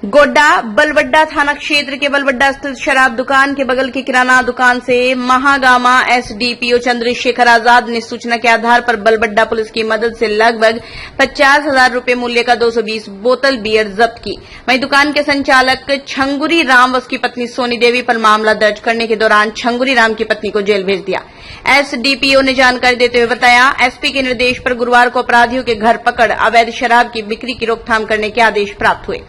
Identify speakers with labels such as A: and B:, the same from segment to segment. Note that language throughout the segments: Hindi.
A: गोड्डा बलवड्डा थाना क्षेत्र के बलवड्डा स्थित शराब दुकान के बगल की किराना दुकान से महागामा एसडीपीओ चंद्रशेखर आजाद ने सूचना के आधार पर बलवड्डा पुलिस की मदद से लगभग 50,000 रुपए मूल्य का 220 बोतल बियर जब्त की। वहीं दुकान के संचालक छंगुरी राम व उसकी पत्नी सोनी देवी पर मामला दर्ज करने के दौरान छंगुरी राम की पत्नी को जेल भेज दिया। एसडीपीओ ने जानकारी देते हुए बताया, एसपी के निर्देश पर गुरुवार को अपराधियों के घर पकड़ अवैध शराब की बिक्री की रोकथाम करने के आदेश प्राप्त हुए।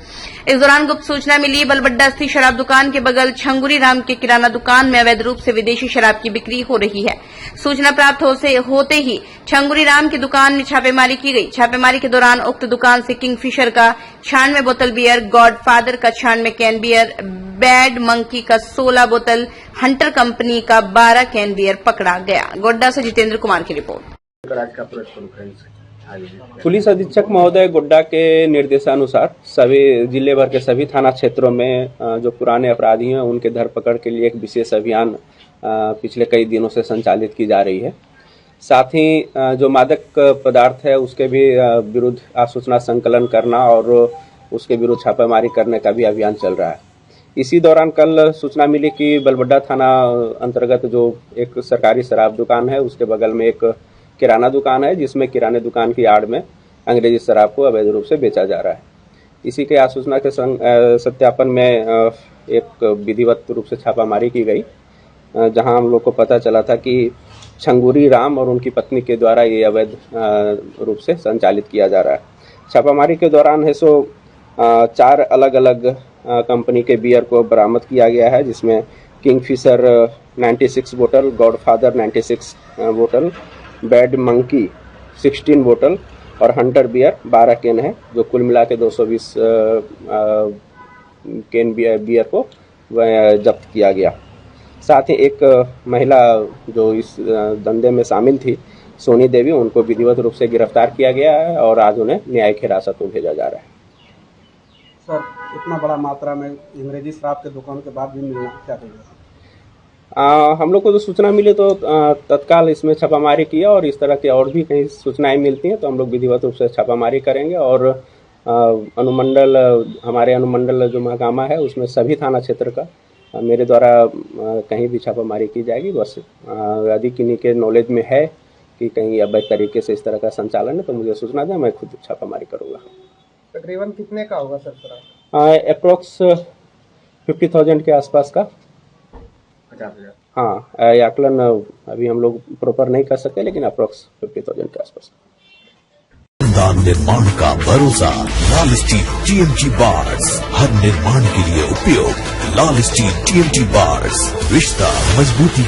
A: इस दौरान गुप्त सूचना मिली, बलवड्डा स्थित शराब दुकान के बगल छंगुरी राम के किराना दुकान में अवैध रूप से विदेशी शराब की बिक्री हो रही है। सूचना प्राप्त होते ही छंगुरी राम की दुकान में छापेमारी की गई। छापेमारी के दौरान उक्त दुकान से किंगफिशर का 96 बोतल बियर, गॉडफादर का 96 कैन बियर, बैड मंकी का 16 बोतल, हंटर कंपनी का 12 कैन बियर पकड़ा गया। गोड्डा से जितेंद्र कुमार की रिपोर्ट।
B: पुलिस अधीक्षक महोदय गोड्डा के निर्देशानुसार सभी जिले भर के सभी थाना क्षेत्रों में जो पुराने अपराधी हैं उनके धरपकड़ के लिए एक विशेष अभियान पिछले कई दिनों से संचालित की जा रही है। साथ ही जो मादक पदार्थ है उसके भी विरुद्ध आसूचना संकलन करना और उसके विरुद्ध छापेमारी करने का भी अभियान चल रहा है। इसी दौरान कल सूचना मिली कि बलवड्डा थाना अंतर्गत जो एक सरकारी शराब दुकान है उसके बगल में एक किराना दुकान है जिसमें किराने दुकान की आड़ में अंग्रेजी शराब को अवैध रूप से बेचा जा रहा है। इसी के आसूचना के सत्यापन में एक विधिवत रूप से छापामारी की गई, जहां हम लोग को पता चला था कि छंगुरी राम और उनकी पत्नी के द्वारा ये अवैध रूप से संचालित किया जा रहा है। छापामारी के दौरान है 4 अलग अलग कंपनी के बियर को बरामद किया गया है, जिसमें किंगफिशर 96 बोतल, गॉडफादर 96 बोतल, बैड मंकी 16 बोतल और हंटर बियर 12 कैन है, जो कुल मिला के 220 कैन बियर को जब्त किया गया। साथ ही एक महिला जो इस धंधे में शामिल थी, सोनी देवी, उनको विधिवत रूप से गिरफ्तार किया गया है और आज उन्हें न्यायिक हिरासत में भेजा जा रहा है।
C: सर, इतना बड़ा मात्रा में अंग्रेजी शराब के दुकान के बाद भी मिलना क्या कहेंगे?
B: हम लोग को जो सूचना मिली तो तत्काल इसमें छापामारी किया और इस तरह की और भी कहीं सूचनाएं मिलती हैं तो हम लोग विधिवत रूप से छापामारी करेंगे और हमारे अनुमंडल जो महागामा है उसमें सभी थाना क्षेत्र का मेरे द्वारा कहीं भी छापामारी की जाएगी। बस यदि किन्हीं के नॉलेज में है कि कहीं अवैध तरीके से इस तरह का संचालन है तो मुझे सूचना दें, मैं खुद छापामारी करूँगा।
C: तकरीबन कितने का होगा सर शराब?
B: अप्रोक्स 50,000 के आसपास का।
C: 50,000?
B: हाँ, आकलन अभी हम लोग प्रॉपर नहीं कर सकते, लेकिन अप्रोक्स 50,000 के आसपास।
D: निर्माण का भरोसा लाल स्टील TMT बार्स, हर निर्माण के लिए उपयोग लाल स्टील TMT बार्स, रिश्ता मजबूती